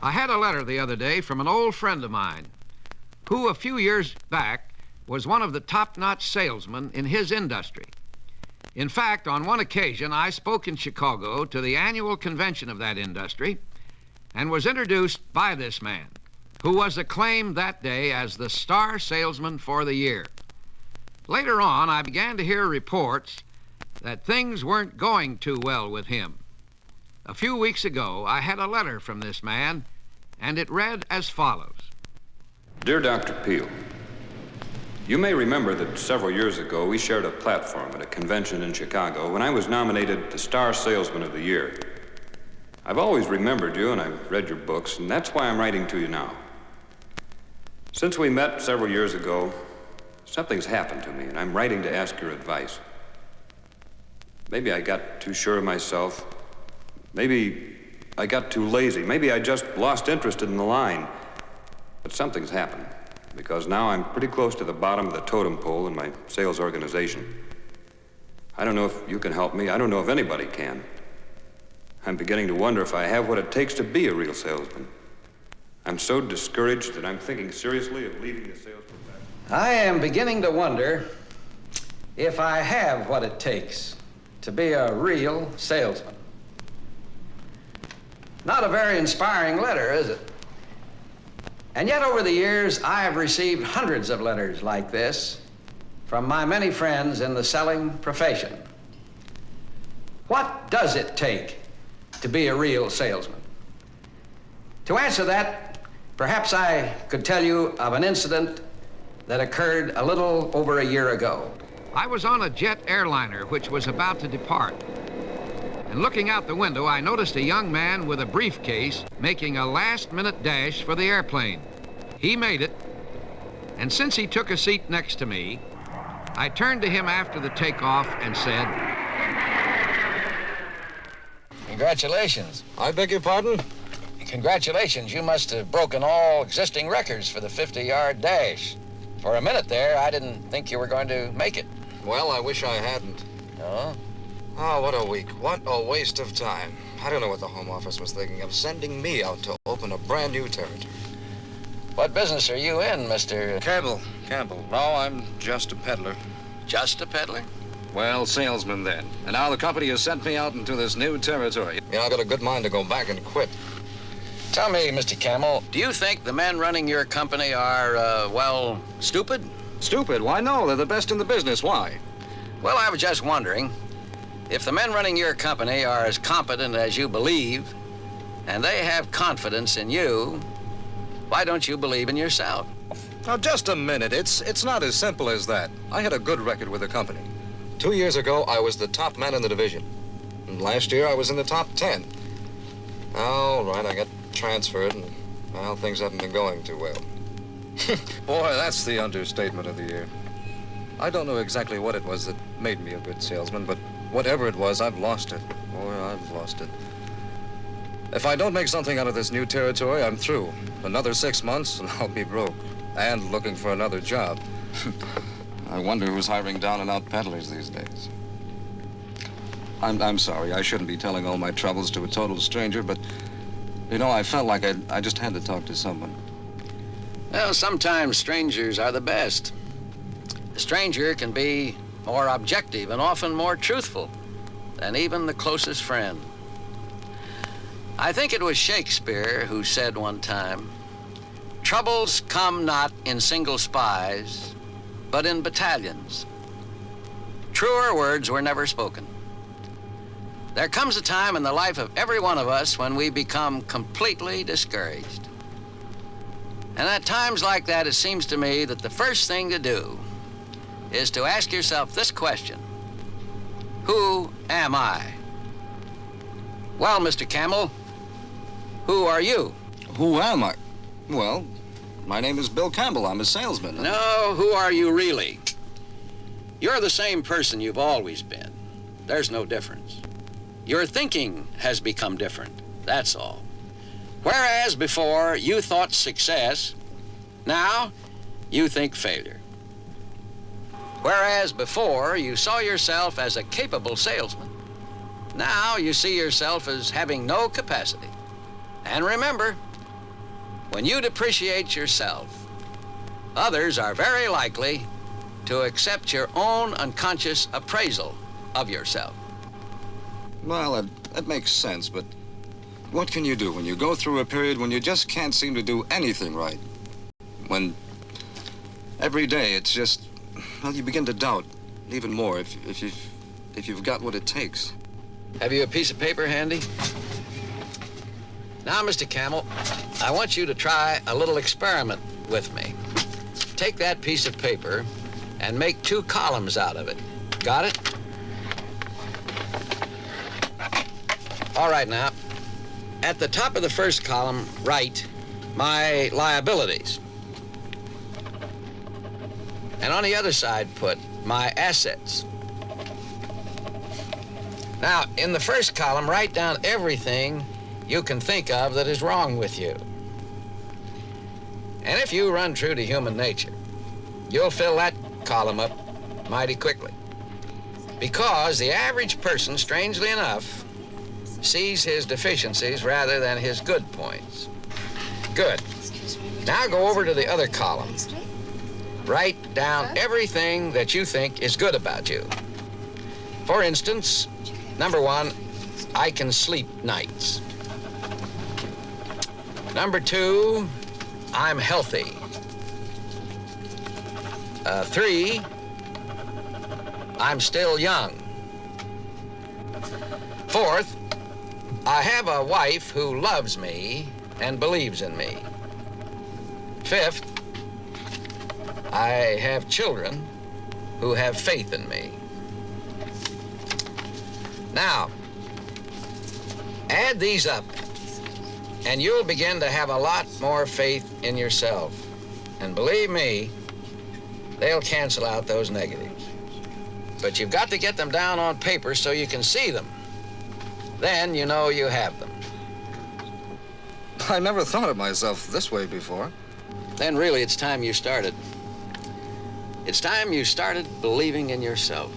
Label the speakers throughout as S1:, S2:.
S1: I had a letter the other day from an old friend of mine who, a few years back, was one of the top-notch salesmen in his industry. In fact, on one occasion, I spoke in Chicago to the annual convention of that industry and was introduced by this man, who was acclaimed that day as the star salesman for the year. Later on, I began to hear reports that things weren't going too well with him. A few weeks ago, I had a letter from this man, and it read as follows.
S2: Dear Dr. Peale, you may remember that several years ago we shared a platform at a convention in Chicago when I was nominated the Star Salesman of the Year. I've always remembered you and I've read your books, and that's why I'm writing to you now. Since we met several years ago, something's happened to me, and I'm writing to ask your advice. Maybe I got too sure of myself. Maybe I got too lazy. Maybe I just lost interest in the line. But something's happened, because now I'm pretty close to the bottom of the totem pole in my sales organization. I don't know if you can help me. I don't know if anybody can. I'm beginning to wonder if I have what it takes to be a real salesman. I'm so discouraged that I'm thinking seriously of leaving the sales profession.
S3: I am beginning to wonder if I have what it takes to be a real salesman. Not a very inspiring letter, is it? And yet over the years, I have received hundreds of letters like this from my many friends in the selling profession. What does it take to be a real salesman? To answer that, perhaps I could tell you of an incident that occurred a little over a year ago.
S1: I was on a jet airliner which was about to depart. And looking out the window, I noticed a young man with a briefcase making a last-minute dash for the airplane. He made it, and since he took a seat next to me, I turned to him after the takeoff and said,
S3: Congratulations.
S4: I beg your pardon?
S3: Congratulations. You must have broken all existing records for the 50-yard dash. For a minute there, I didn't think you were going to make it.
S4: Well, I wish I hadn't.
S3: Oh?
S4: Oh, what a week. What a waste of time. I don't know what the Home Office was thinking of sending me out to open a brand new territory.
S3: What business are you in, Mr.
S4: Campbell. No, I'm just a peddler.
S3: Just a peddler?
S4: Well, salesman then. And now the company has sent me out into this new territory. You know, I got a good mind to go back and quit.
S3: Tell me, Mr. Camel, do you think the men running your company are, well, stupid?
S4: Stupid? Why, no. They're the best in the business. Why?
S3: Well, I was just wondering, if the men running your company are as competent as you believe, and they have confidence in you, why don't you believe in yourself?
S4: Now, just a minute. It's not as simple as that. I had a good record with the company. 2 years ago, I was the top man in the division. And last year, I was in the top 10. All right, I got transferred, and, well, things haven't been going too well. Boy, that's the understatement of the year. I don't know exactly what it was that made me a good salesman, but whatever it was, I've lost it. Boy, I've lost it. If I don't make something out of this new territory, I'm through. Another 6 months, and I'll be broke. And looking for another job. I wonder who's hiring down-and-out peddlers these days. I'm sorry. I shouldn't be telling all my troubles to a total stranger, but, you know, I felt like I just had to talk to someone.
S3: Well, sometimes strangers are the best. A stranger can be more objective and often more truthful than even the closest friend. I think it was Shakespeare who said one time, "Troubles come not in single spies, but in battalions." Truer words were never spoken. There comes a time in the life of every one of us when we become completely discouraged. And at times like that, it seems to me that the first thing to do is to ask yourself this question: who am I? Well, Mr. Camel, who are you?
S4: Who am I? Well, my name is Bill Campbell. I'm a salesman.
S3: No, who are you really? You're the same person you've always been. There's no difference. Your thinking has become different, that's all. Whereas before you thought success, now you think failure. Whereas before you saw yourself as a capable salesman, now you see yourself as having no capacity. And remember, When you depreciate yourself, others are very likely to accept your own unconscious appraisal of yourself.
S4: Well, that makes sense, but what can you do when you go through a period when you just can't seem to do anything right? When every day it's just, well, you begin to doubt even more if you've got what it takes.
S3: Have you a piece of paper handy? Now, Mr. Camel, I want you to try a little experiment with me. Take that piece of paper and make 2 columns out of it. Got it? All right, now. At the top of the first column, write my liabilities. And on the other side, put my assets. Now, in the first column, write down everything you can think of that is wrong with you. And if you run true to human nature, you'll fill that column up mighty quickly. Because the average person, strangely enough, sees his deficiencies rather than his good points. Good. Now go over to the other column. Write down everything that you think is good about you. For instance, number 1, I can sleep nights. Number 2, I'm healthy. 3, I'm still young. 4th, I have a wife who loves me and believes in me. 5th, I have children who have faith in me. Now, add these up, and you'll begin to have a lot more faith in yourself. And believe me, they'll cancel out those negatives. But you've got to get them down on paper so you can see them. Then you know you have them.
S4: I never thought of myself this way before.
S3: Then really it's time you started. It's time you started believing in yourself.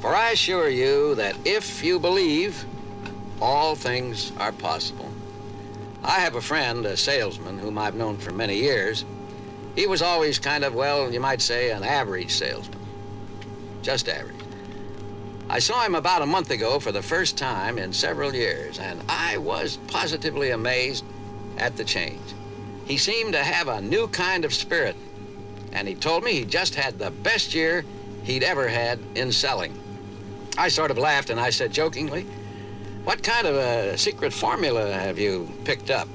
S3: For I assure you that if you believe, all things are possible. I have a friend, a salesman, whom I've known for many years. He was always kind of, well, you might say, an average salesman. Just average. I saw him about a month ago for the first time in several years, and I was positively amazed at the change. He seemed to have a new kind of spirit, and he told me he just had the best year he'd ever had in selling. I sort of laughed, and I said jokingly, "What kind of a secret formula have you picked up,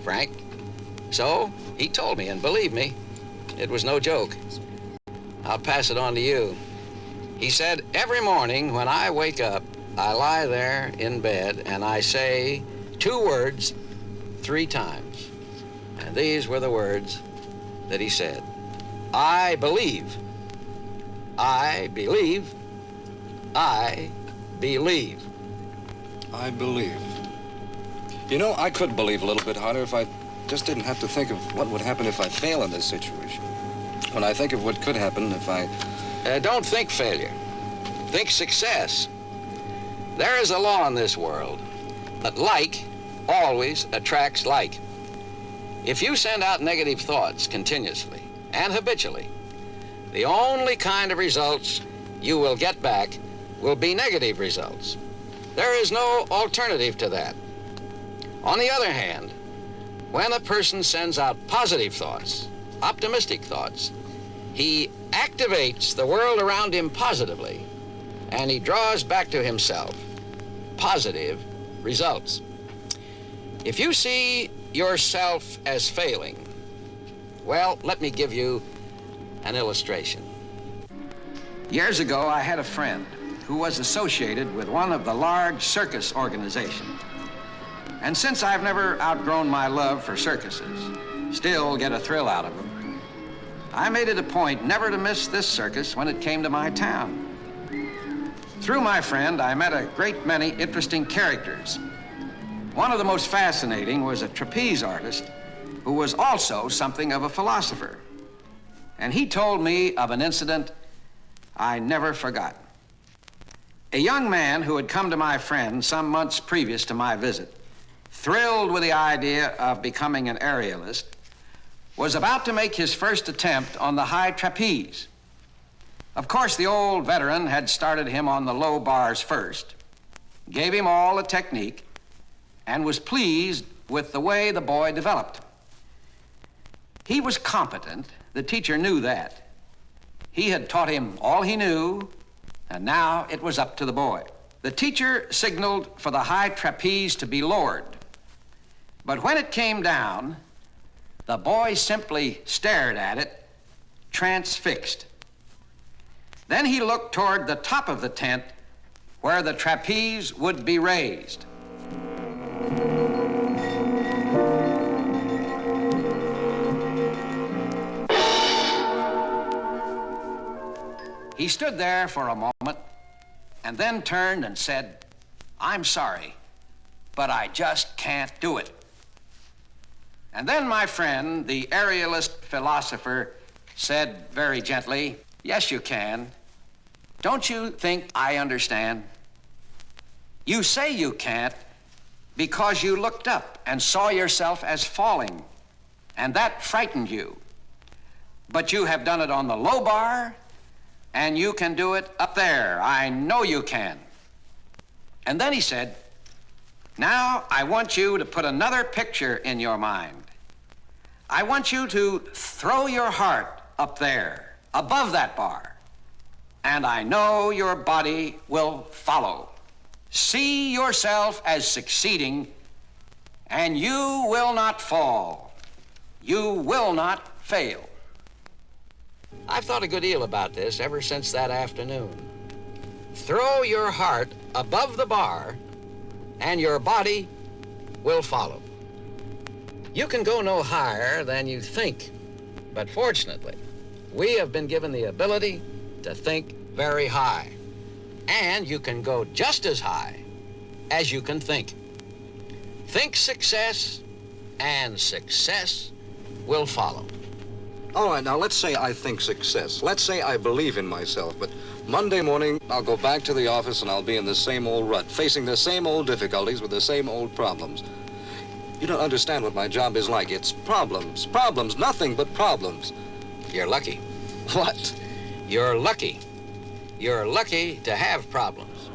S3: Frank?" So he told me, and believe me, it was no joke. I'll pass it on to you. He said, every morning when I wake up, I lie there in bed and I say 2 words 3 times. And these were the words that he said. I believe. I believe. I believe.
S4: I believe. You know, I could believe a little bit harder if I just didn't have to think of what would happen if I fail in this situation. When I think of what could happen if I...
S3: Don't think failure. Think success. There is a law in this world that like always attracts like. If you send out negative thoughts continuously and habitually, the only kind of results you will get back will be negative results. There is no alternative to that. On the other hand, when a person sends out positive thoughts, optimistic thoughts, he activates the world around him positively, and he draws back to himself positive results. If you see yourself as failing, well, let me give you an illustration. Years ago, I had a friend who was associated with one of the large circus organizations. And since I've never outgrown my love for circuses, still get a thrill out of them, I made it a point never to miss this circus when it came to my town. Through my friend, I met a great many interesting characters. One of the most fascinating was a trapeze artist who was also something of a philosopher. And he told me of an incident I never forgot. A young man who had come to my friend some months previous to my visit thrilled with the idea of becoming an aerialist, was about to make his first attempt on the high trapeze. Of course, the old veteran had started him on the low bars first, gave him all the technique, and was pleased with the way the boy developed. He was competent. The teacher knew that. He had taught him all he knew, and now it was up to the boy. The teacher signaled for the high trapeze to be lowered. But when it came down, the boy simply stared at it, transfixed. Then he looked toward the top of the tent where the trapeze would be raised. He stood there for a moment and then turned and said, "I'm sorry, but I just can't do it." And then my friend, the aerialist philosopher, said very gently, "Yes, you can. Don't you think I understand? You say you can't because you looked up and saw yourself as falling, and that frightened you. But you have done it on the low bar, and you can do it up there. I know you can." And then he said, "Now I want you to put another picture in your mind. I want you to throw your heart up there, above that bar, and I know your body will follow. See yourself as succeeding, and you will not fall. You will not fail." I've thought a good deal about this ever since that afternoon. Throw your heart above the bar, and your body will follow. You can go no higher than you think, but fortunately, we have been given the ability to think very high, and you can go just as high as you can think. Think success, and success will follow.
S4: All right, now let's say I think success. Let's say I believe in myself, but Monday morning I'll go back to the office and I'll be in the same old rut, facing the same old difficulties with the same old problems. You don't understand what my job is like. It's problems, problems, nothing but problems.
S3: You're lucky.
S4: What?
S3: You're lucky. You're lucky to have problems.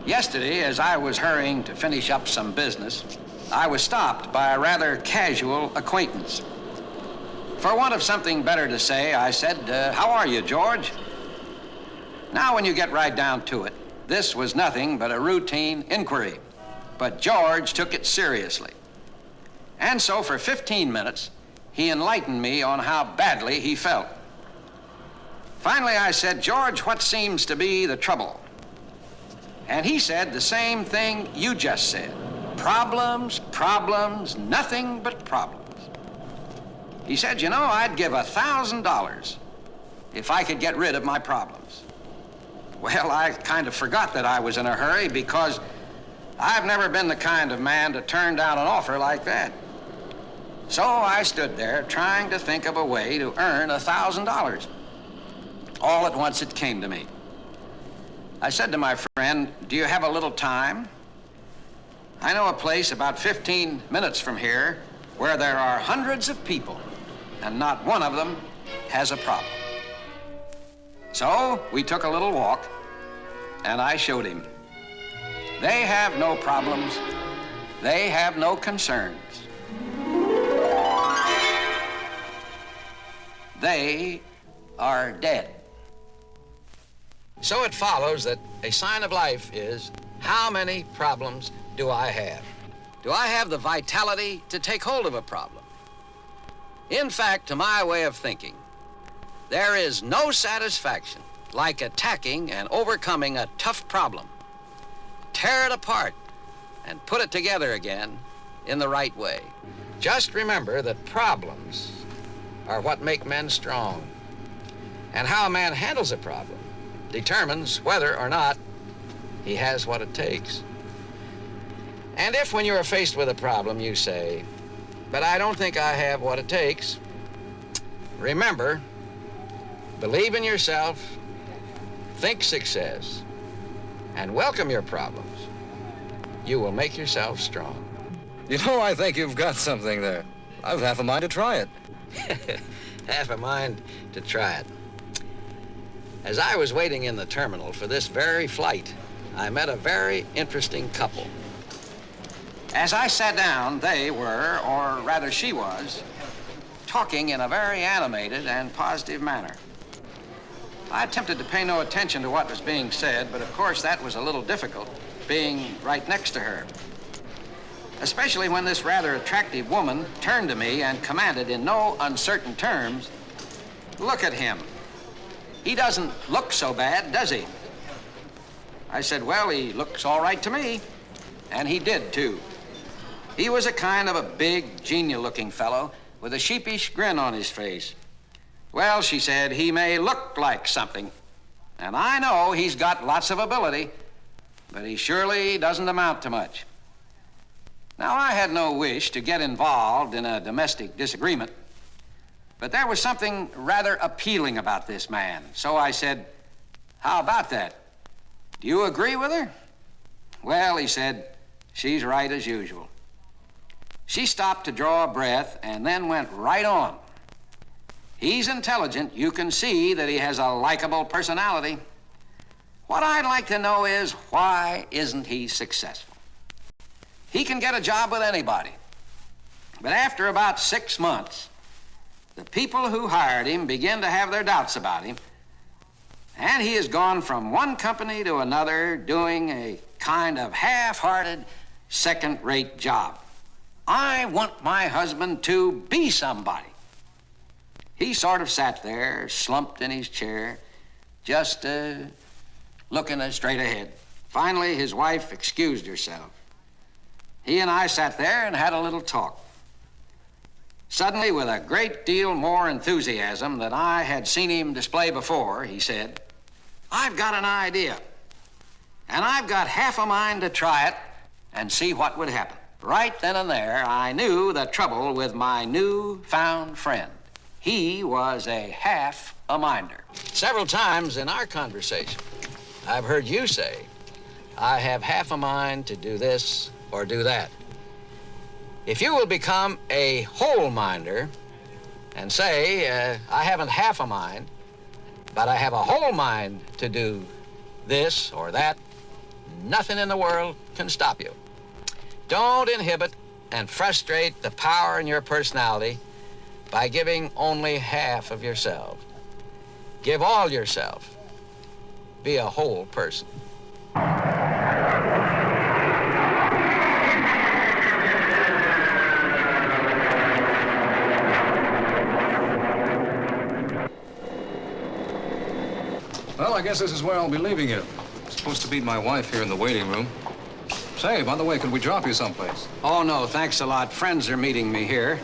S3: Yesterday, as I was hurrying to finish up some business, I was stopped by a rather casual acquaintance. For want of something better to say, I said, "How are you, George?" Now, when you get right down to it, this was nothing but a routine inquiry. But George took it seriously. And so for 15 minutes, he enlightened me on how badly he felt. Finally, I said, "George, what seems to be the trouble?" And he said the same thing you just said. Problems, problems, nothing but problems. He said, "You know, I'd give $1,000 if I could get rid of my problems." Well, I kind of forgot that I was in a hurry because I've never been the kind of man to turn down an offer like that. So I stood there trying to think of a way to earn $1,000. All at once it came to me. I said to my friend, "Do you have a little time? I know a place about 15 minutes from here where there are hundreds of people and not one of them has a problem." So we took a little walk and I showed him. They have no problems. They have no concerns. They are dead. So it follows that a sign of life is, how many problems do I have? Do I have the vitality to take hold of a problem? In fact, to my way of thinking, there is no satisfaction like attacking and overcoming a tough problem. Tear it apart and put it together again in the right way. Just remember that problems are what make men strong. And how a man handles a problem determines whether or not he has what it takes. And if when you are faced with a problem you say, "But I don't think I have what it takes," remember, believe in yourself, think success, and welcome your problems. you will make yourself strong.
S4: You know, I think you've got something there. I've half a mind to try it.
S3: Half a mind to try it. As I was waiting in the terminal for this very flight, I met a very interesting couple. As I sat down, they were, or rather she was, talking in a very animated and positive manner. I attempted to pay no attention to what was being said, but of course that was a little difficult, being right next to her. Especially when this rather attractive woman turned to me and commanded in no uncertain terms, "Look at him. He doesn't look so bad, does he?" I said, "Well, he looks all right to me." And he did, too. He was a kind of a big, genial-looking fellow with a sheepish grin on his face. "Well," she said, "he may look like something, and I know he's got lots of ability, but he surely doesn't amount to much." Now, I had no wish to get involved in a domestic disagreement, but there was something rather appealing about this man. So I said, "How about that? Do you agree with her?" "Well," he said, "she's right as usual." She stopped to draw a breath and then went right on. "He's intelligent. You can see that he has a likable personality. What I'd like to know is, why isn't he successful? He can get a job with anybody. But after about 6 months, the people who hired him begin to have their doubts about him, and he has gone from one company to another doing a kind of half-hearted, second-rate job. I want my husband to be somebody." He sort of sat there, slumped in his chair, just looking straight ahead. Finally, his wife excused herself. He and I sat there and had a little talk. Suddenly, with a great deal more enthusiasm than I had seen him display before, he said, "I've got an idea, and I've got half a mind to try it and see what would happen." Right then and there, I knew the trouble with my new-found friend. He was a half-a-minder. Several times in our conversation, I've heard you say, "I have half a mind to do this or do that." If you will become a whole-minder and say, "I haven't half a mind, but I have a whole mind to do this or that," nothing in the world can stop you. Don't inhibit and frustrate the power in your personality by giving only half of yourself. Give all yourself. Be a whole person.
S4: Well, I guess this is where I'll be leaving you. I'm supposed to meet my wife here in the waiting room. Say, by the way, could we drop you someplace?
S3: Oh, no, thanks a lot. Friends are meeting me here.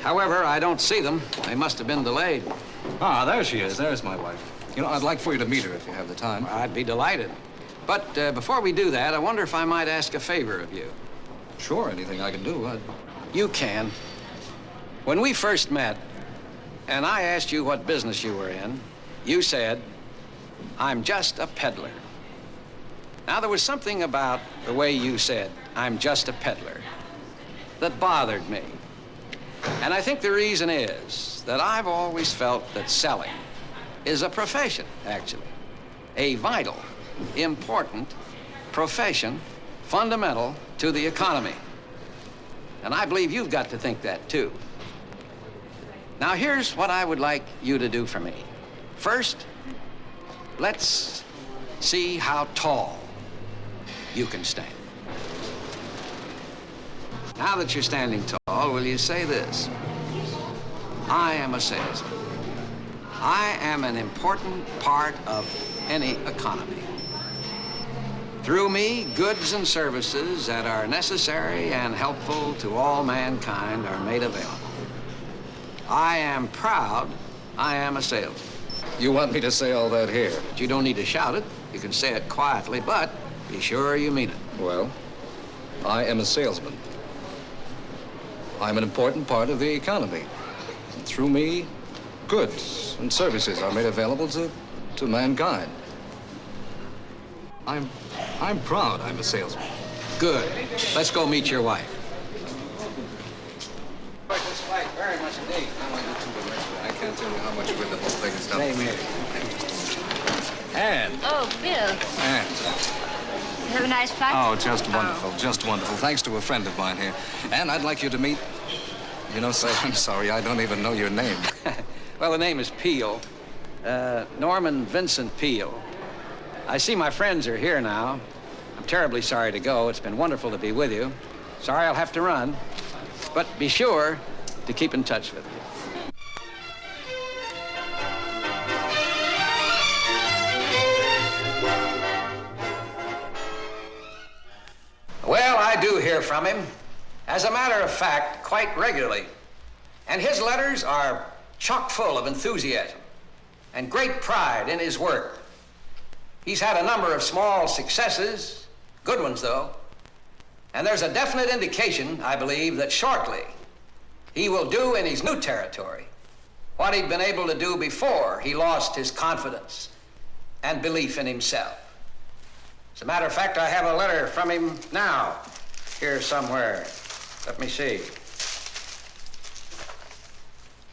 S3: However, I don't see them. They must have been delayed.
S4: Ah, there she is. There's my wife. You know, I'd like for you to meet her if you have the time.
S3: I'd be delighted. But before we do that, I wonder if I might ask a favor of you.
S4: Sure, anything I can do.
S3: You can. When we first met, and I asked you what business you were in, you said, "I'm just a peddler." Now, there was something about the way you said, "I'm just a peddler," that bothered me. And I think the reason is that I've always felt that selling is a profession, actually. A vital, important profession, fundamental to the economy. And I believe you've got to think that, too. Now, here's what I would like you to do for me. First, let's see how tall you can stand. Now that you're standing tall, will you say this? "I am a salesman. I am an important part of any economy. Through me, goods and services that are necessary and helpful to all mankind are made available. I am proud I am a salesman."
S4: You want me to say all that here?
S3: But you don't need to shout it. You can say it quietly, but be sure you mean it.
S4: Well, I am a salesman. I'm an important part of the economy. And through me, goods and services are made available to mankind. I'm proud I'm a salesman.
S3: Good. Let's go meet your wife. This fight very much indeed.
S4: I can't tell you how much good the whole thing has done.
S3: Same here. Ann.
S5: Oh, Bill.
S4: Ann.
S5: You have a nice flight?
S4: Oh, just wonderful, just wonderful. Thanks to a friend of mine here. And I'd like you to meet... You know, sir, I'm sorry, I don't even know your name.
S3: Well, the name is Peale. Norman Vincent Peale. I see my friends are here now. I'm terribly sorry to go. It's been wonderful to be with you. Sorry I'll have to run. But be sure to keep in touch with me. Well, I do hear from him. As a matter of fact, quite regularly. And his letters are chock full of enthusiasm and great pride in his work. He's had a number of small successes, good ones though, and there's a definite indication, I believe, that shortly he will do in his new territory what he'd been able to do before he lost his confidence and belief in himself. As a matter of fact, I have a letter from him now, here somewhere. Let me see.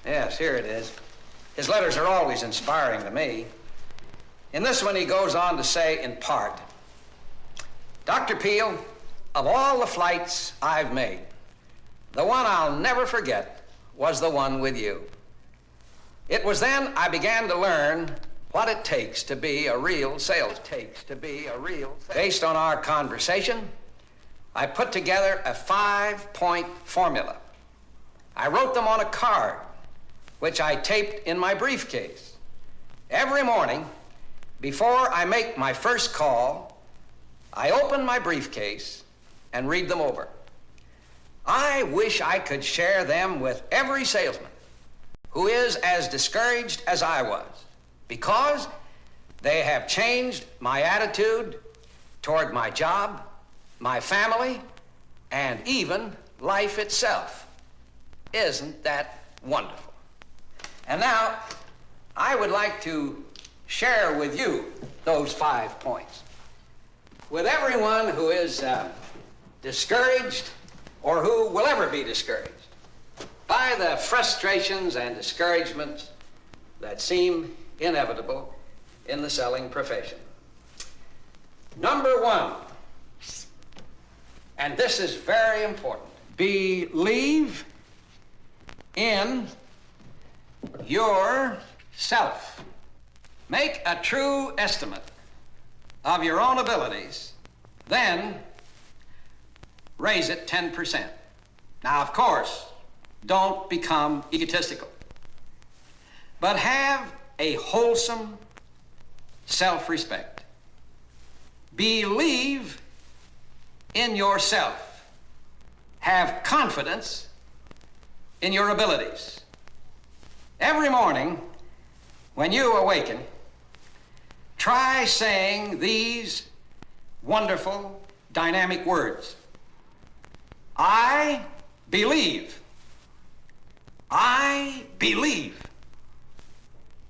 S3: Yes, here it is. His letters are always inspiring to me. In this one, he goes on to say, in part, Dr. Peale, of all the flights I've made, the one I'll never forget was the one with you. It was then I began to learn what it takes to be a real salesman. Based on our conversation, I put together a 5-point formula. I wrote them on a card, which I taped in my briefcase. Every morning, before I make my first call, I open my briefcase and read them over. I wish I could share them with every salesman who is as discouraged as I was, because they have changed my attitude toward my job, my family, and even life itself. Isn't that wonderful? And now, I would like to share with you those 5 points. With everyone who is discouraged or who will ever be discouraged by the frustrations and discouragements that seem inevitable in the selling profession. Number 1, and this is very important, believe in yourself. Make a true estimate of your own abilities, then raise it 10%. Now, of course, don't become egotistical, but have a wholesome self-respect. Believe in yourself. Have confidence in your abilities. Every morning, when you awaken, try saying these wonderful, dynamic words. I believe. I believe.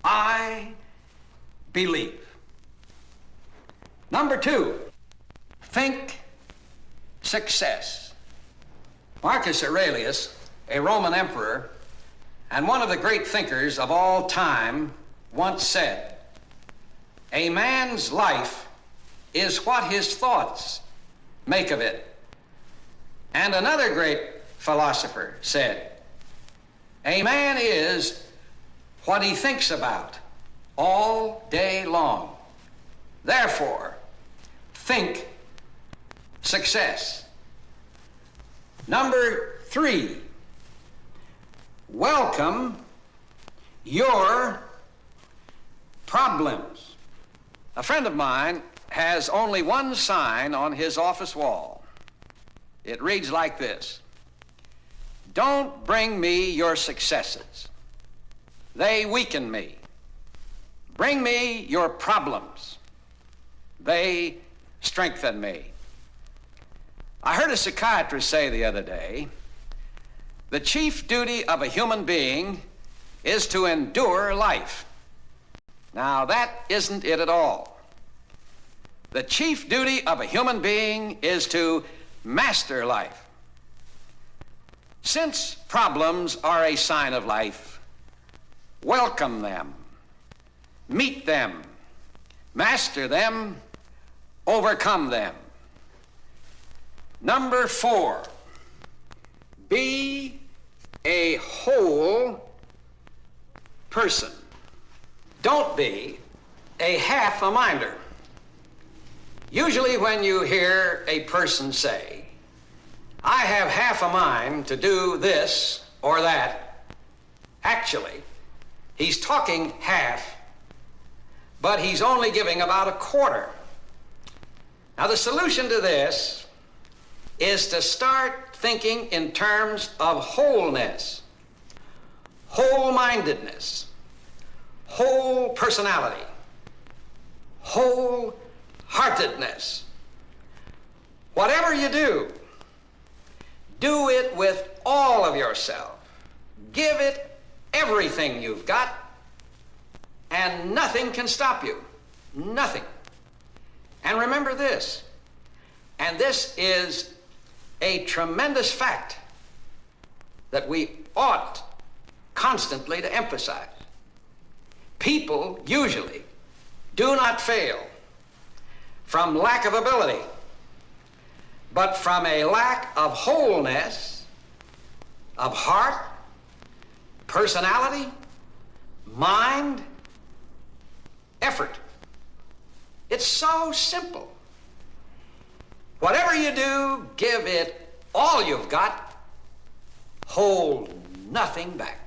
S3: I believe. Number 2, think success. Marcus Aurelius, a Roman emperor, and one of the great thinkers of all time, once said, "A man's life is what his thoughts make of it." And another great philosopher said, "A man is what he thinks about all day long." Therefore, think success. Number 3, welcome your problems. A friend of mine has only one sign on his office wall. It reads like this: "Don't bring me your successes. They weaken me. Bring me your problems. They strengthen me." I heard a psychiatrist say the other day, the chief duty of a human being is to endure life. Now, that isn't it at all. The chief duty of a human being is to master life. Since problems are a sign of life, welcome them, meet them, master them, overcome them. Number 4, be a whole person. Don't be a half a minder. Usually when you hear a person say, I have half a mind to do this or that, actually, he's talking half, but he's only giving about a quarter. Now, the solution to this is to start thinking in terms of wholeness, whole-mindedness, whole personality, wholeheartedness. Whatever you do it with all of yourself. Give it everything you've got, and nothing can stop you. Nothing. And remember this, and this is a tremendous fact that we ought constantly to emphasize. People usually do not fail from lack of ability, but from a lack of wholeness, of heart, personality, mind, effort. It's so simple. Whatever you do, give it all you've got. Hold nothing back.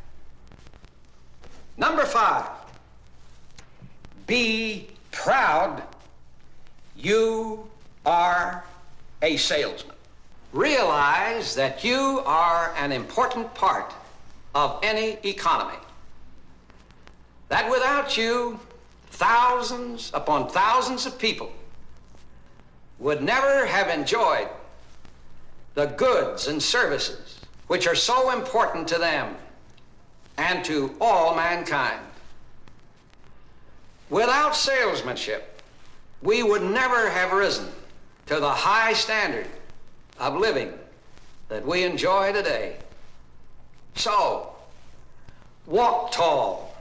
S3: Number 5, be proud you are a salesman. Realize that you are an important part of any economy. That without you, thousands upon thousands of people would never have enjoyed the goods and services which are so important to them and to all mankind. Without salesmanship, we would never have risen to the high standard of living that we enjoy today. So, walk tall,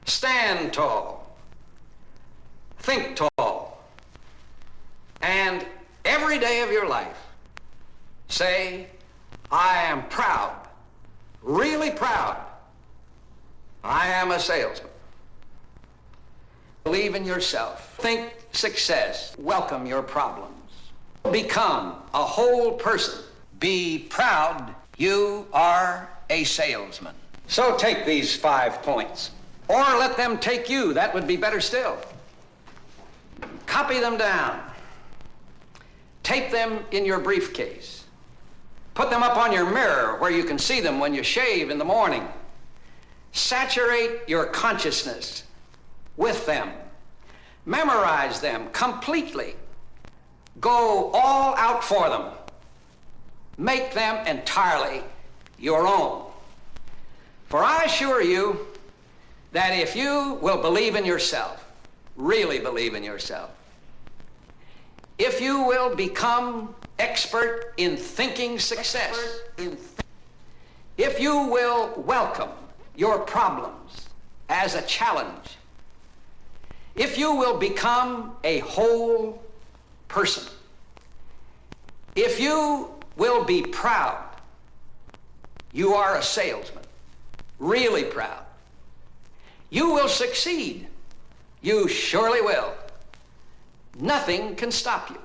S3: stand tall, think tall, and every day of your life, say, I am proud, really proud. I am a salesman. Believe in yourself. Think success. Welcome your problems. Become a whole person. Be proud you are a salesman. So take these 5 points, or let them take you. That would be better still. Copy them down. Tape them in your briefcase. Put them up on your mirror where you can see them when you shave in the morning. Saturate your consciousness with them. Memorize them completely. Go all out for them. Make them entirely your own. For I assure you that if you will believe in yourself, really believe in yourself, if you will become expert in thinking success, if you will welcome your problems as a challenge, if you will become a whole person, if you will be proud you are a salesman, really proud, you will succeed. You surely will. Nothing can stop you,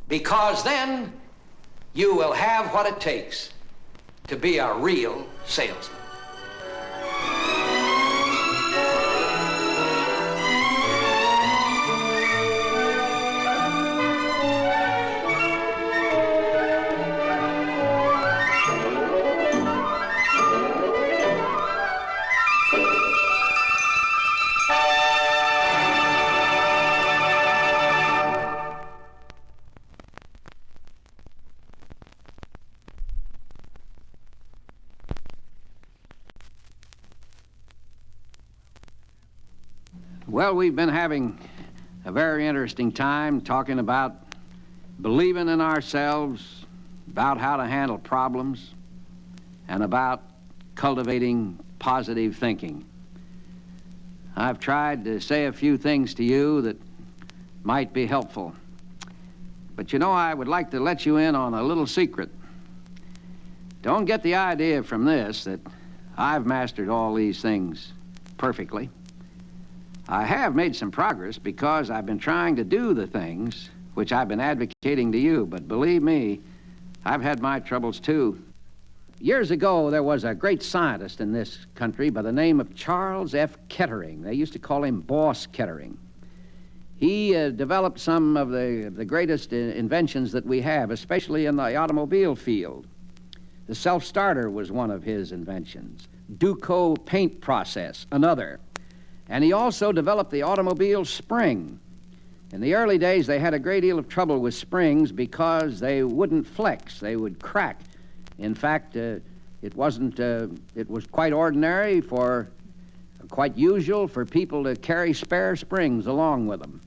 S3: because then you will have what it takes to be a real salesman. Well, we've been having a very interesting time talking about
S1: believing in ourselves, about how to handle problems, and about cultivating positive thinking. I've tried to say a few things to you that might be helpful. But you know, I would like to let you in on a little secret. Don't get the idea from this that I've mastered all these things perfectly. I have made some progress because I've been trying to do the things which I've been advocating to you, but believe me, I've had my troubles too. Years ago, there was a great scientist in this country by the name of Charles F. Kettering. They used to call him Boss Kettering. He developed some of the greatest inventions that we have, especially in the automobile field. The self-starter was one of his inventions. Duco paint process, another. And he also developed the automobile spring. In the early days, they had a great deal of trouble with springs because they wouldn't flex. They would crack. In fact, it was quite ordinary quite usual for people to carry spare springs along with them.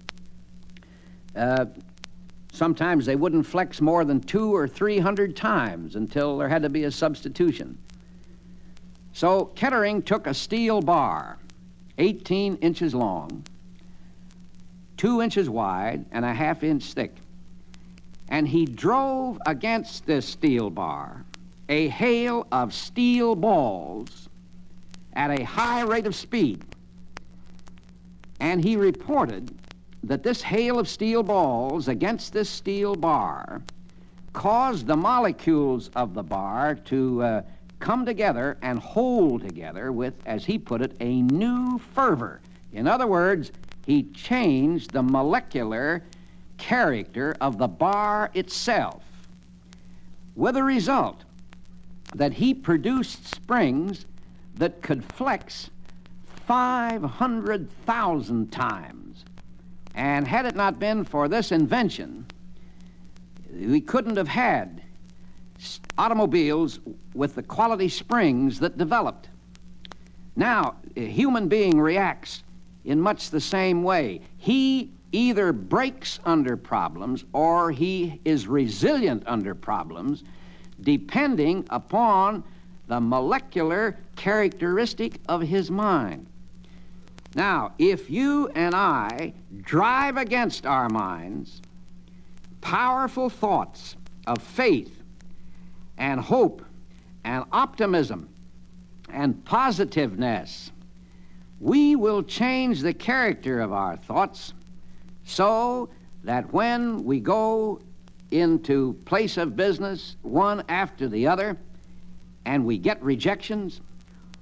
S1: Sometimes they wouldn't flex more than 200 or 300 times until there had to be a substitution. So Kettering took a steel bar, 18 inches long, 2 inches wide, and a half-inch thick. And he drove against this steel bar a hail of steel balls at a high rate of speed. And he reported that this hail of steel balls against this steel bar caused the molecules of the bar to come together and hold together with, as he put it, a new fervor. In other words, he changed the molecular character of the bar itself, with the result that he produced springs that could flex 500,000 times. And had it not been for this invention, we couldn't have had automobiles with the quality springs that developed. Now, a human being reacts in much the same way. He either breaks under problems or he is resilient under problems, depending upon the molecular characteristic of his mind. Now, if you and I drive against our minds powerful thoughts of faith and hope and optimism and positiveness, we will change the character of our thoughts so that when we go into place of business, one after the other, and we get rejections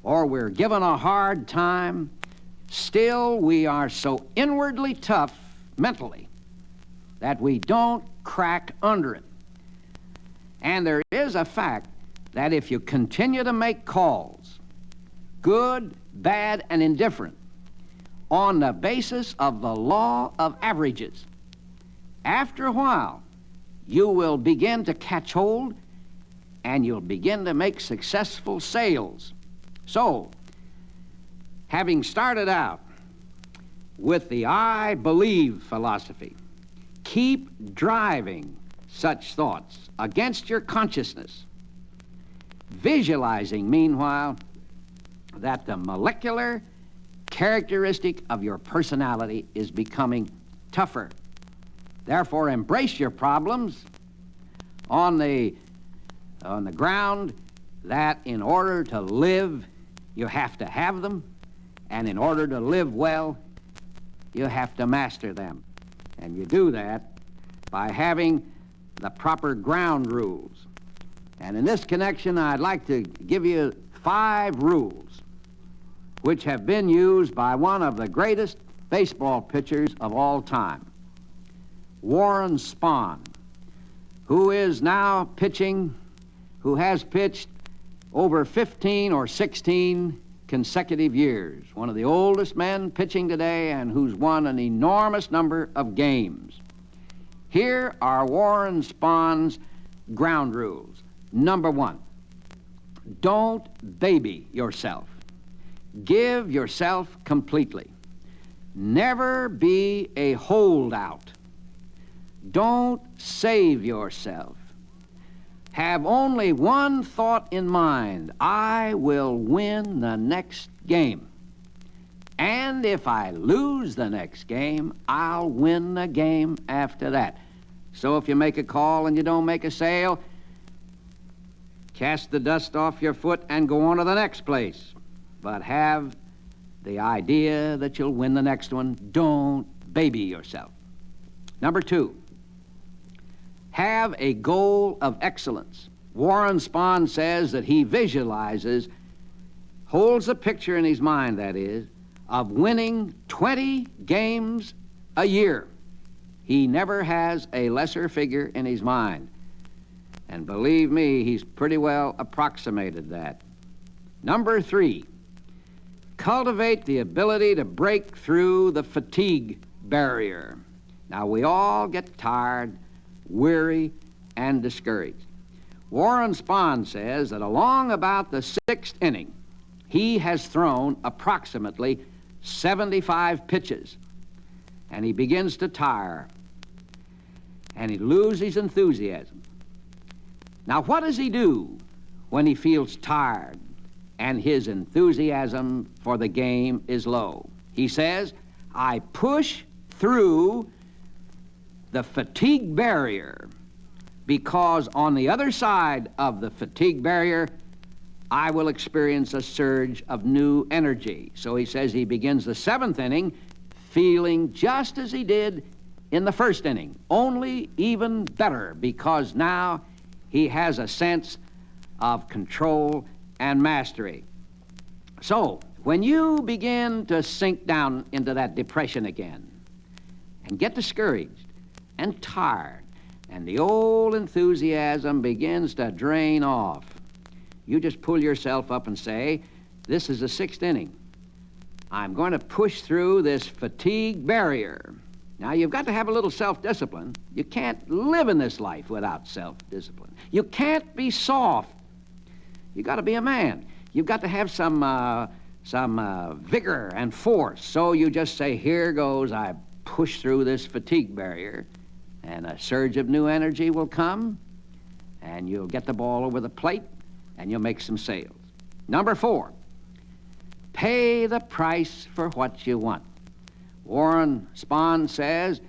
S1: or we're given a hard time, still we are so inwardly tough mentally that we don't crack under it. And there is a fact that if you continue to make calls, good, bad, and indifferent, on the basis of the law of averages, after a while, you will begin to catch hold and you'll begin to make successful sales. So, having started out with the I believe philosophy, keep driving such thoughts against your consciousness, visualizing, meanwhile, that the molecular characteristic of your personality is becoming tougher. Therefore, embrace your problems on the ground that in order to live, you have to have them, and in order to live well, you have to master them. And you do that by having the proper ground rules. And in this connection, I'd like to give you 5 rules which have been used by one of the greatest baseball pitchers of all time, Warren Spahn, who is now pitching, who has pitched over 15 or 16 consecutive years, one of the oldest men pitching today and who's won an enormous number of games. Here are Warren Spahn's ground rules. Number 1, don't baby yourself. Give yourself completely. Never be a holdout. Don't save yourself. Have only one thought in mind: I will win the next game. And if I lose the next game, I'll win the game after that. So if you make a call and you don't make a sale, cast the dust off your foot and go on to the next place. But have the idea that you'll win the next one. Don't baby yourself. Number 2, have a goal of excellence. Warren Spahn says that he visualizes, holds a picture in his mind, that is, of winning 20 games a year. He never has a lesser figure in his mind. And believe me, he's pretty well approximated that. Number 3, cultivate the ability to break through the fatigue barrier. Now, we all get tired, weary, and discouraged. Warren Spahn says that along about the 6th inning, he has thrown approximately 75 pitches, and he begins to tire, and he loses enthusiasm. Now, what does he do when he feels tired and his enthusiasm for the game is low? He says, I push through the fatigue barrier, because on the other side of the fatigue barrier, I will experience a surge of new energy. So he says he begins the 7th inning feeling just as he did in the 1st inning, only even better, because now he has a sense of control and mastery. So when you begin to sink down into that depression again and get discouraged and tired, and the old enthusiasm begins to drain off, you just pull yourself up and say, this is the 6th inning. I'm going to push through this fatigue barrier. Now, you've got to have a little self-discipline. You can't live in this life without self-discipline. You can't be soft. You got to be a man. You've got to have some vigor and force. So you just say, here goes, I push through this fatigue barrier, and a surge of new energy will come, and you'll get the ball over the plate, and you'll make some sales. Number 4, pay the price for what you want. Warren Spahn says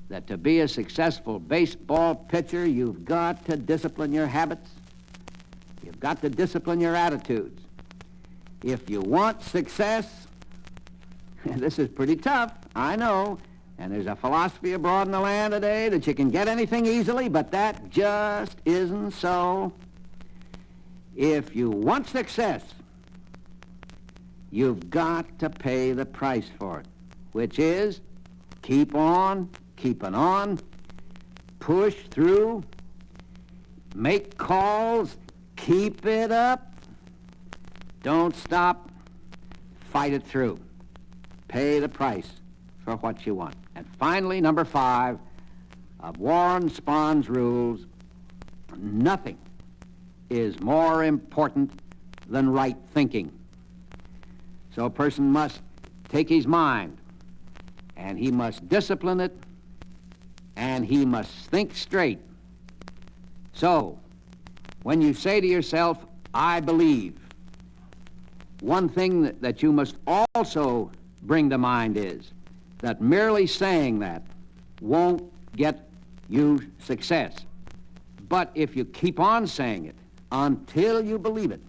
S1: that to be a successful baseball pitcher, you've got to discipline your habits. You've got to discipline your attitudes. If you want success, this is pretty tough, I know, and there's a philosophy abroad in the land today that you can get anything easily, but that just isn't so. If you want success, you've got to pay the price for it, which is keep on keeping on, push through, make calls, keep it up, don't stop, fight it through, pay the price for what you want. And finally, number 5 of Warren Spahn's rules, nothing is more important than right thinking. So a person must take his mind, and he must discipline it, and he must think straight. So, when you say to yourself, I believe, one thing that you must also bring to mind is that merely saying that won't get you success. But if you keep on saying it until you believe it,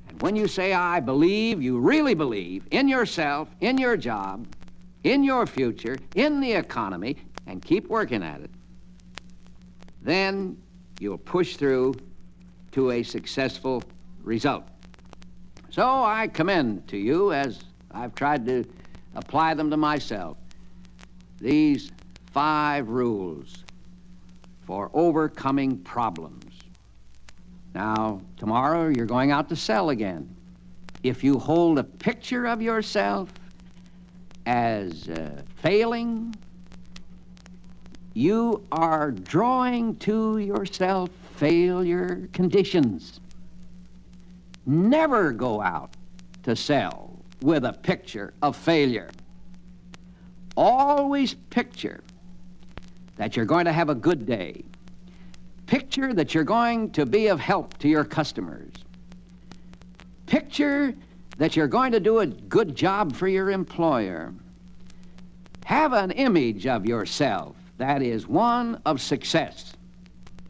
S1: and when you say, I believe, you really believe in yourself, in your job, in your future, in the economy, and keep working at it, then you'll push through to a successful result. So I commend to you, as I've tried to apply them to myself, these 5 rules for overcoming problems. Now, tomorrow you're going out to sell again. If you hold a picture of yourself as failing, you are drawing to yourself failure conditions. Never go out to sell with a picture of failure. Always picture that you're going to have a good day, Picture that you're going to be of help to your customers. Picture that you're going to do a good job for your employer. Have an image of yourself that is one of success,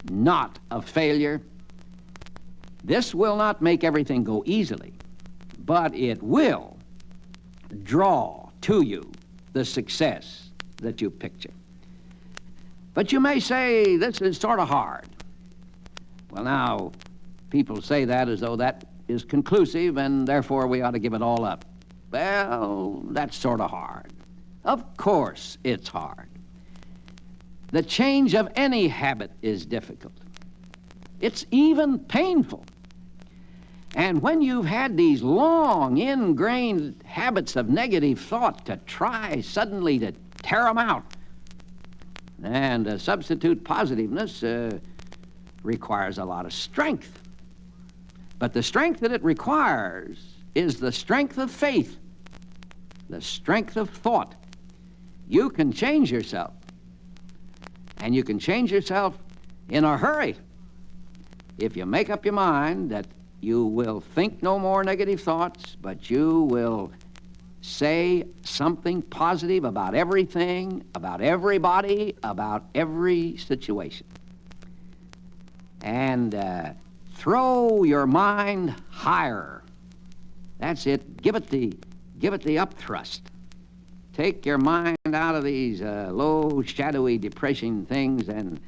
S1: not of failure. This will not make everything go easily, but it will draw to you the success that you picture. But you may say, this is sort of hard. Well, now, people say that as though that is conclusive, and therefore we ought to give it all up. Well, that's sort of hard. Of course it's hard. The change of any habit is difficult. It's even painful. And when you've had these long, ingrained habits of negative thought, to try suddenly to tear them out and substitute positiveness requires a lot of strength. But the strength that it requires is the strength of faith, the strength of thought. You can change yourself, and you can change yourself in a hurry if you make up your mind that you will think no more negative thoughts, but you will say something positive about everything, about everybody, about every situation. And throw your mind higher. That's it. Give it the upthrust. Take your mind out of these low, shadowy, depressing things and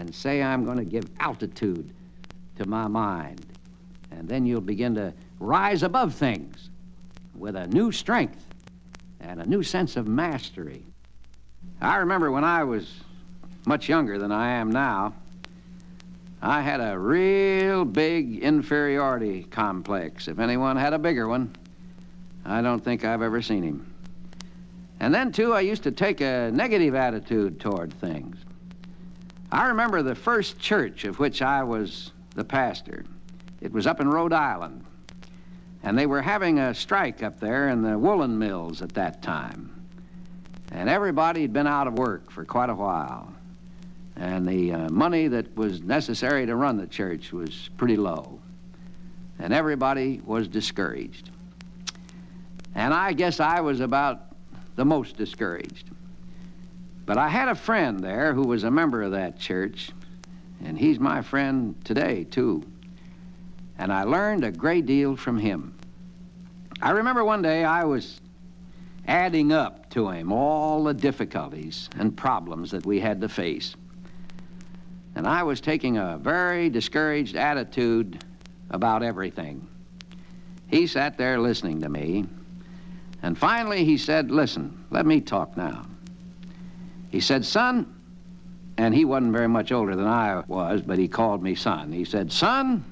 S1: say, I'm going to give altitude to my mind. And then you'll begin to rise above things with a new strength and a new sense of mastery. I remember when I was much younger than I am now, I had a real big inferiority complex. If anyone had a bigger one, I don't think I've ever seen him. And then, too, I used to take a negative attitude toward things. I remember the first church of which I was the pastor. It was up in Rhode Island, and they were having a strike up there in the woolen mills at that time. And everybody had been out of work for quite a while, and the money that was necessary to run the church was pretty low, and everybody was discouraged. And I guess I was about the most discouraged. But I had a friend there who was a member of that church, and he's my friend today, too. And I learned a great deal from him. I remember one day I was adding up to him all the difficulties and problems that we had to face. And I was taking a very discouraged attitude about everything. He sat there listening to me, and finally he said, listen, let me talk now. He said, son, and he wasn't very much older than I was, but he called me son. He said, son,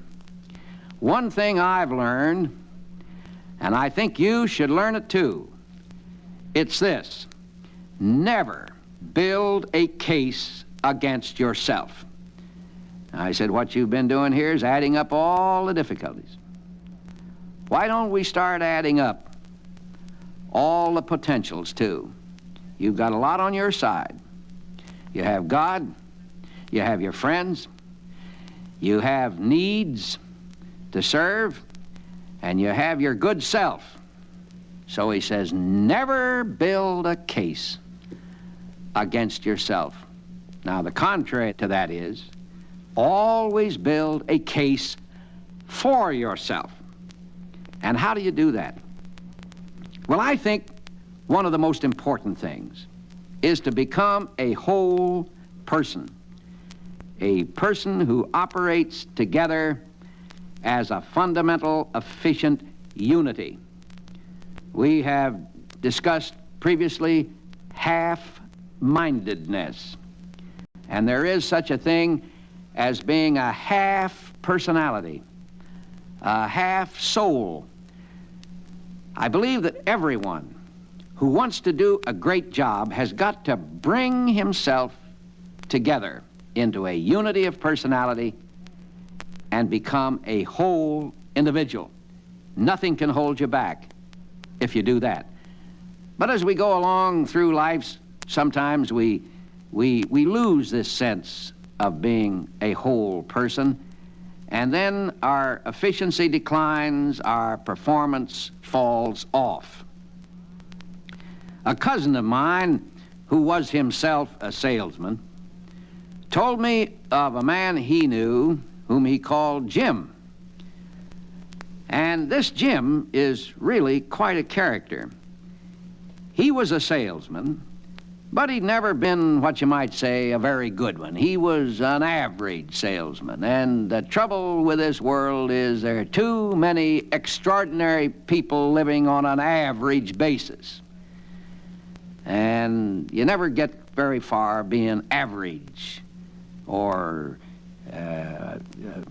S1: one thing I've learned, and I think you should learn it too, it's this: never build a case against yourself. I said, what you've been doing here is adding up all the difficulties. Why don't we start adding up all the potentials too? You've got a lot on your side. You have God, you have your friends, you have needs to serve, and you have your good self. So he says, never build a case against yourself. Now, the contrary to that is, always build a case for yourself. And how do you do that? Well, I think one of the most important things is to become a whole person, a person who operates together as a fundamental, efficient unity. We have discussed previously half-mindedness, and there is such a thing as being a half-personality, a half-soul. I believe that everyone who wants to do a great job has got to bring himself together into a unity of personality and become a whole individual. Nothing can hold you back if you do that. But as we go along through life, sometimes we lose this sense of being a whole person, and then our efficiency declines, our performance falls off. A cousin of mine, who was himself a salesman, told me of a man he knew whom he called Jim. And this Jim is really quite a character. He was a salesman, but he'd never been what you might say a very good one. He was an average salesman. And the trouble with this world is there are too many extraordinary people living on an average basis. And you never get very far being average or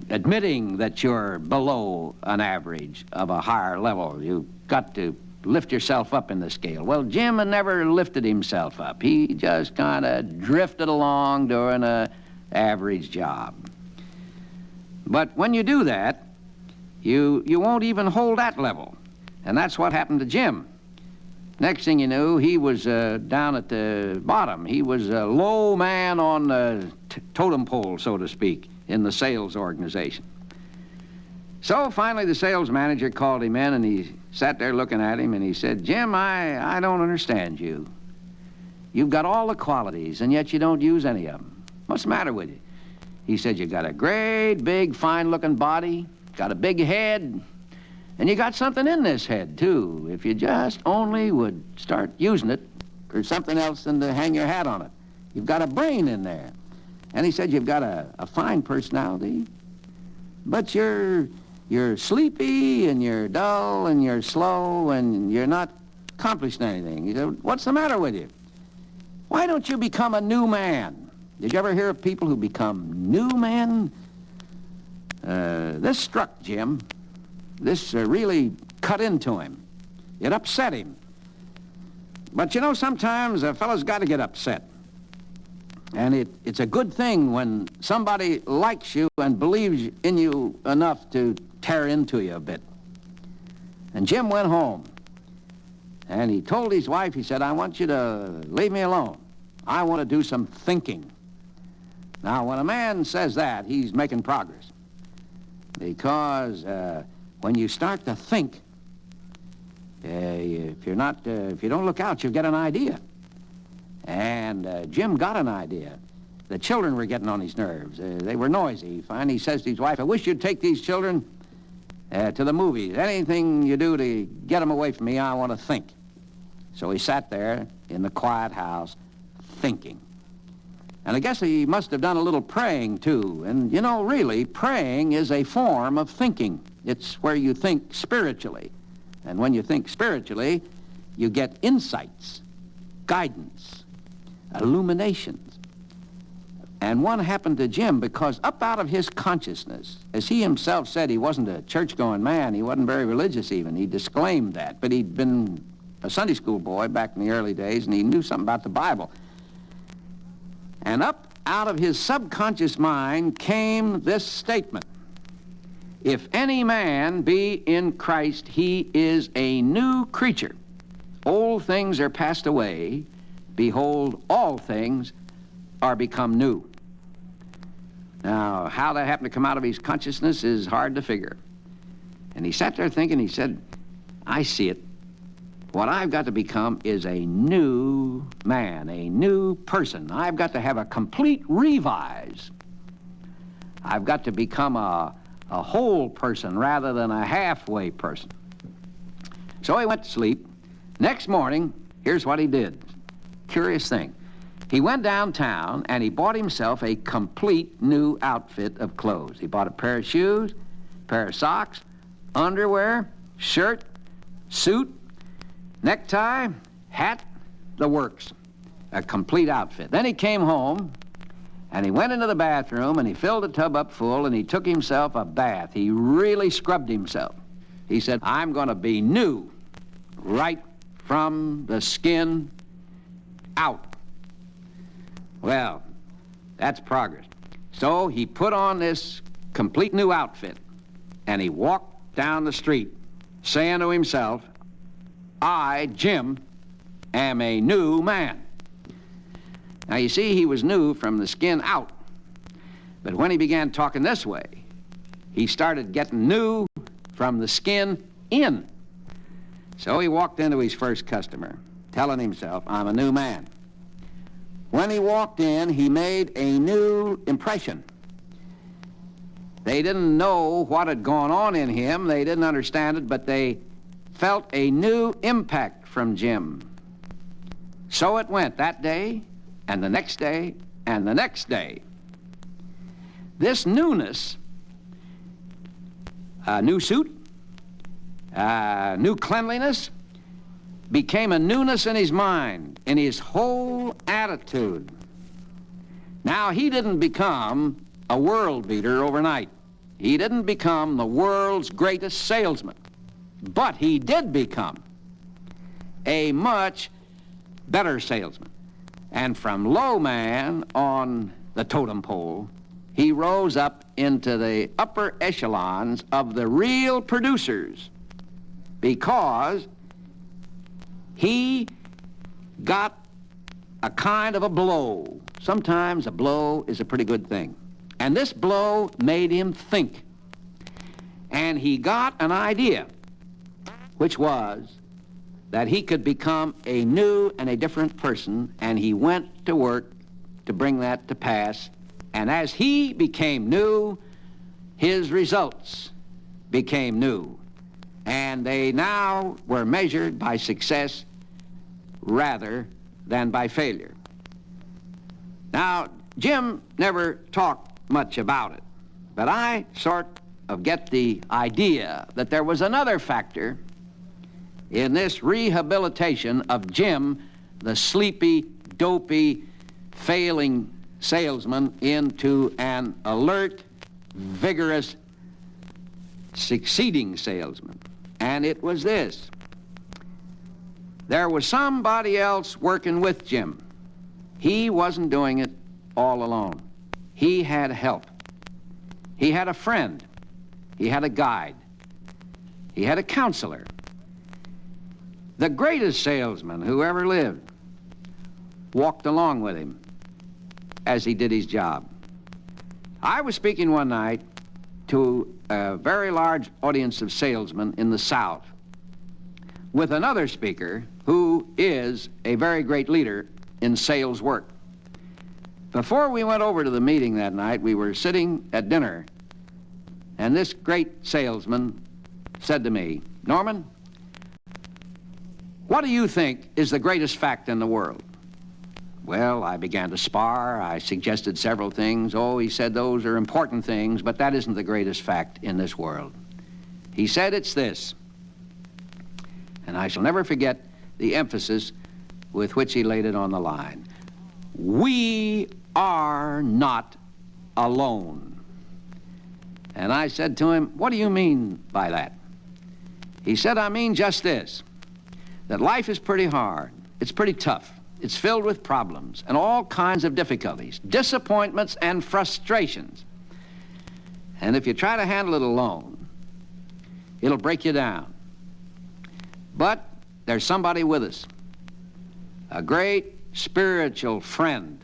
S1: admitting that you're below an average of a higher level. You've got to lift yourself up in the scale. Well, Jim had never lifted himself up. He just kind of drifted along doing an average job. But when you do that, you won't even hold that level. And that's what happened to Jim. Next thing you knew, he was down at the bottom. He was a low man on the totem pole, so to speak, in the sales organization. So finally the sales manager called him in, and he sat there looking at him, and he said, "Jim, I don't understand you. You've got all the qualities, and yet you don't use any of them. What's the matter with you?" He said, "You got a great, big, fine-looking body, got a big head, and you got something in this head, too. If you just only would start using it for something else than to hang your hat on it. You've got a brain in there." And he said, "You've got a fine personality, but you're sleepy, and you're dull, and you're slow, and you're not accomplishing anything." He said, "What's the matter with you? Why don't you become a new man?" Did you ever hear of people who become new men? This struck Jim. This really cut into him. It upset him. But you know, sometimes a fellow's got to get upset. And it's a good thing when somebody likes you and believes in you enough to tear into you a bit. And Jim went home. And he told his wife, he said, "I want you to leave me alone. I want to do some thinking." Now, when a man says that, he's making progress. Because when you start to think, if you don't look out, you'll get an idea. And Jim got an idea. The children were getting on his nerves. They were noisy. Finally, he says to his wife, "I wish you'd take these children to the movies. Anything you do to get them away from me, I want to think." So he sat there in the quiet house thinking. And I guess he must have done a little praying, too. And, you know, really, praying is a form of thinking. It's where you think spiritually. And when you think spiritually, you get insights, guidance, illuminations. And one happened to Jim because up out of his consciousness, as he himself said, he wasn't a church-going man. He wasn't very religious even. He disclaimed that. But he'd been a Sunday school boy back in the early days, and he knew something about the Bible. And up out of his subconscious mind came this statement: "If any man be in Christ, he is a new creature. Old things are passed away. Behold, all things are become new." Now, how that happened to come out of his consciousness is hard to figure. And he sat there thinking, he said, "I see it. What I've got to become is a new man, a new person. I've got to have a complete revise. I've got to become a whole person rather than a halfway person." So he went to sleep. Next morning, here's what he did. Curious thing. He went downtown and he bought himself a complete new outfit of clothes. He bought a pair of shoes, a pair of socks, underwear, shirt, suit, necktie, hat, the works. A complete outfit. Then he came home and he went into the bathroom and he filled the tub up full and he took himself a bath. He really scrubbed himself. He said, "I'm going to be new right from the skin out." Well, that's progress. So he put on this complete new outfit and he walked down the street saying to himself, "I, Jim, am a new man." Now, you see, he was new from the skin out. But when he began talking this way, he started getting new from the skin in. So he walked into his first customer, telling himself, I'm a new man. When he walked in, he made a new impression. They didn't know what had gone on in him. They didn't understand it, but they felt a new impact from Jim. So it went that day, and the next day, and the next day. This newness, new suit, new cleanliness, became a newness in his mind, in his whole attitude. Now, he didn't become a world beater overnight. He didn't become the world's greatest salesman. But he did become a much better salesman. And from low man on the totem pole, he rose up into the upper echelons of the real producers because he got a kind of a blow. Sometimes a blow is a pretty good thing. And this blow made him think. And he got an idea, which was that he could become a new and a different person, and he went to work to bring that to pass. And as he became new, his results became new. And they now were measured by success rather than by failure. Now, Jim never talked much about it, but I sort of get the idea that there was another factor in this rehabilitation of Jim, the sleepy, dopey, failing salesman, into an alert, vigorous, succeeding salesman. And it was this. There was somebody else working with Jim. He wasn't doing it all alone. He had help. He had a friend. He had a guide. He had a counselor. The greatest salesman who ever lived walked along with him as he did his job. I was speaking one night to a very large audience of salesmen in the South with another speaker who is a very great leader in sales work. Before we went over to the meeting that night, we were sitting at dinner, and this great salesman said to me, Norman, what do you think is the greatest fact in the world? Well, I began to spar. I suggested several things. Oh, he said, those are important things, but that isn't the greatest fact in this world. He said, it's this. And I shall never forget the emphasis with which he laid it on the line. We are not alone. And I said to him, what do you mean by that? He said, I mean just this, that life is pretty hard. It's pretty tough. It's filled with problems and all kinds of difficulties, disappointments and frustrations. And if you try to handle it alone, it'll break you down. But there's somebody with us, a great spiritual friend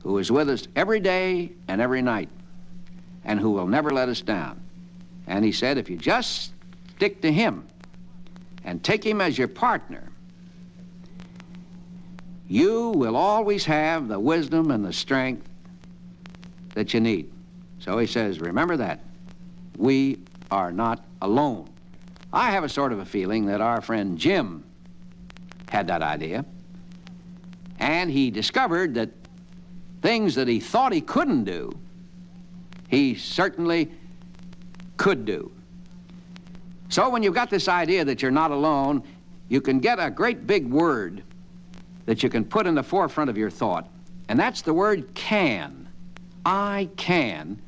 S1: who is with us every day and every night and who will never let us down. And he said, if you just stick to him and take him as your partner, you will always have the wisdom and the strength that you need. So he says, remember that. We are not alone. I have a sort of a feeling that our friend Jim had that idea, and he discovered that things that he thought he couldn't do, he certainly could do. So when you've got this idea that you're not alone, you can get a great big word that you can put in the forefront of your thought, and that's the word can. I can,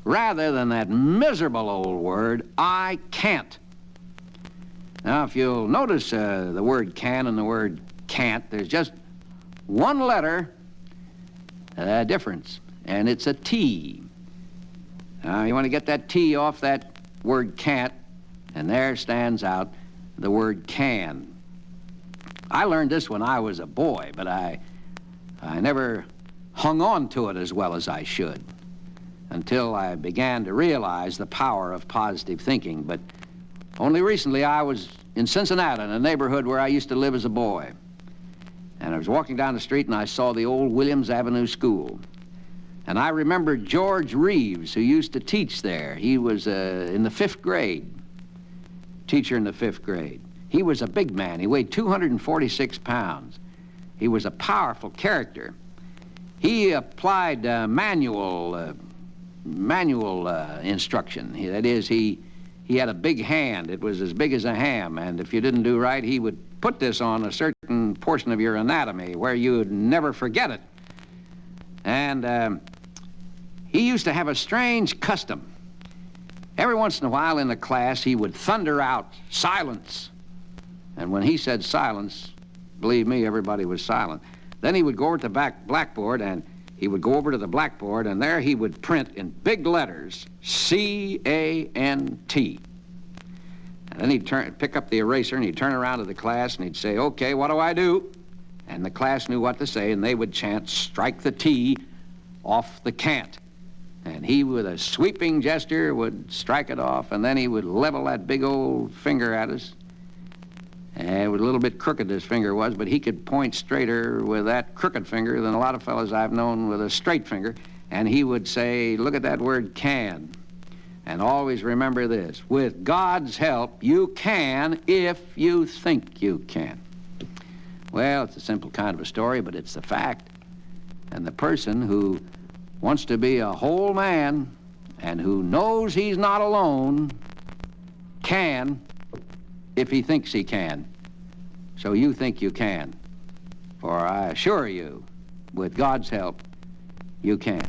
S1: rather than that miserable old word, I can't. Now, if you'll notice the word can and the word can't, there's just one letter difference, and it's a T. Now, you want to get that T off that word can't, and there stands out the word can. I learned this when I was a boy, but I never hung on to it as well as I should. until I began to realize the power of positive thinking. But only recently I was in Cincinnati, in a neighborhood where I used to live as a boy. And I was walking down the street and I saw the old Williams Avenue School. And I remembered George Reeves, who used to teach there. He was in the 5th grade, teacher in the 5th grade. He was a big man. He weighed 246 pounds. He was a powerful character. He applied manual instruction. That is, he had a big hand. It was as big as a ham, and if you didn't do right, he would put this on a certain portion of your anatomy where you would never forget it. And he used to have a strange custom. Every once in a while in the class, he would thunder out, "Silence." And when he said silence, believe me, everybody was silent. Then he would go over to the blackboard, and he would go over to the blackboard, and there he would print in big letters, C-A-N-T. And then he'd pick up the eraser, and he'd turn around to the class, and he'd say, "Okay, what do I do?" And the class knew what to say, and they would chant, "Strike the T off the can't." And he, with a sweeping gesture, would strike it off, and then he would level that big old finger at us. And it was a little bit crooked, his finger was, but he could point straighter with that crooked finger than a lot of fellas I've known with a straight finger. And he would say, "Look at that word can. And always remember this, with God's help, you can if you think you can." Well, it's a simple kind of a story, but it's the fact. And the person who wants to be a whole man and who knows he's not alone can if he thinks he can. So you think you can. For I assure you, with God's help, you can.